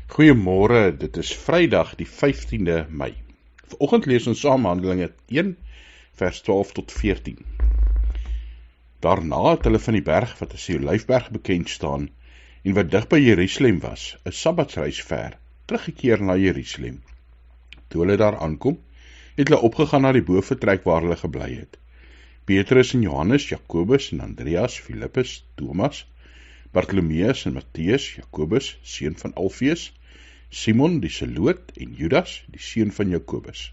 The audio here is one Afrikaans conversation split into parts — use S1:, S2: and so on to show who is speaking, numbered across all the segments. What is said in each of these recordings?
S1: Goeiemôre, dit is Vrydag die 15de Mei. Vanoggend lees ons saam Handelinge 1 vers 12 tot 14. Daarna het hulle van die berg wat as die Olyfberg bekend staan en wat dig by Jerusalem was, 'n sabbatsreis ver, teruggekeer na Jerusalem. Toe hulle daar aankom, het hulle opgegaan na die boventrek waar hulle gebly het. Petrus en Johannes, Jakobus en Andreas, Filippus, Thomas, Bartolomeus en Matteus, Jakobus, seun van Alfeus, Simon die Zeloot en Judas, die seun van Jakobus.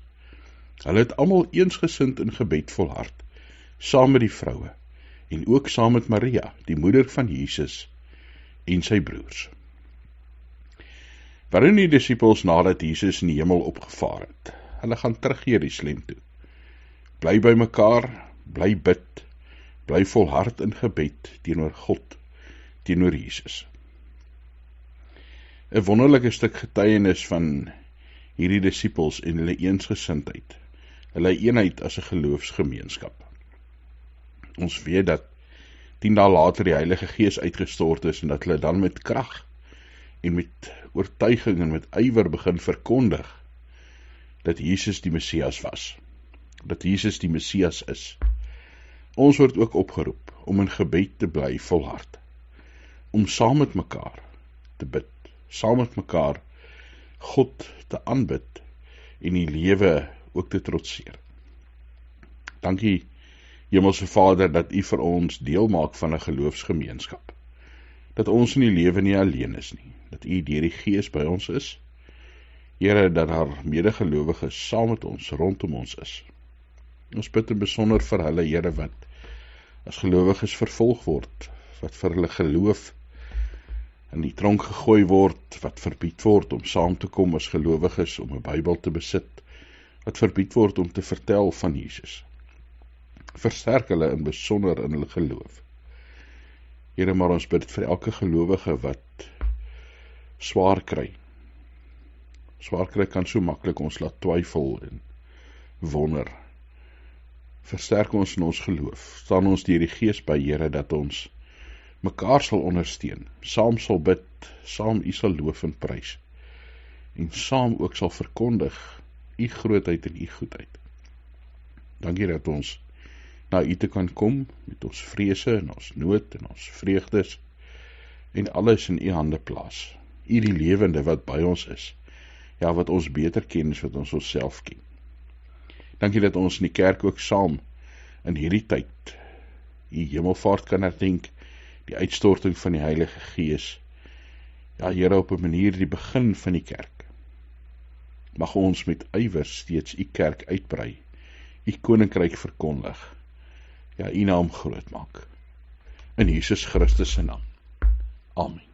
S1: Hulle het almal eensgesind in gebed volhard, saam met die vroue, en ook saam met Maria, die moeder van Jesus, en sy broers. Waarin die disippels nadat Jesus in die hemel opgevaar het, hulle gaan terug Jerusalem toe. Bly by mekaar, bly bid, bly volhard in gebed teenoor God, teenoor Jesus. 'n wonderlike stuk getuienis van hierdie disippels en hulle eensgesindheid, hulle eenheid as 'n geloofsgemeenskap. Ons weet dat 10 dae later die Heilige Gees uitgestort is en dat hulle dan met krag en met oortuiging en met ywer begin verkondig dat Jesus die Messias was, dat Jesus die Messias is. Ons word ook opgeroep om in gebed te bly volhard, om saam met mekaar te bid, saam met mekaar God te aanbid en die lewe ook te trotseer. Dankie Hemelse Vader dat U vir ons deel maak van 'n geloofsgemeenskap, dat ons in die lewe nie alleen is nie, dat U deur die Gees by ons is, Here, dat daar medegelowiges saam met ons, rondom ons is. Ons bid in besonder vir hulle, Here, wat as gelowiges vervolg word, wat vir hulle geloof in die tronk gegooi word, wat verbied word om saam te kom as gelowiges, om 'n Bybel te besit, wat verbied word om te vertel van Jesus. Versterk hulle in besonder in hulle geloof. Here, maar ons bid vir elke gelowige wat swaar kry. Swaar kry kan so maklik ons laat twyfel en wonder. Versterk ons in ons geloof. Staan ons deur die Gees by, Here, dat ons mekaar sal ondersteun, saam sal bid, saam U sal loof en prys, en saam ook sal verkondig U grootheid en U goedheid. Dankie dat ons na U te kan kom, met ons vrese en ons nood en ons vreugdes, en alles in U hande plaas. U die lewende wat by ons is, ja, wat ons beter ken as wat ons onsself ken. Dankie dat ons in die kerk ook saam in hierdie tyd U hemelvaart kan herdenk, die uitstorting van die Heilige Gees, ja, Here, op 'n manier die begin van die kerk. Mag ons met ywer steeds U kerk uitbrei, U koninkryk verkondig, ja, U naam groot maak. In Jesus Christus se naam. Amen.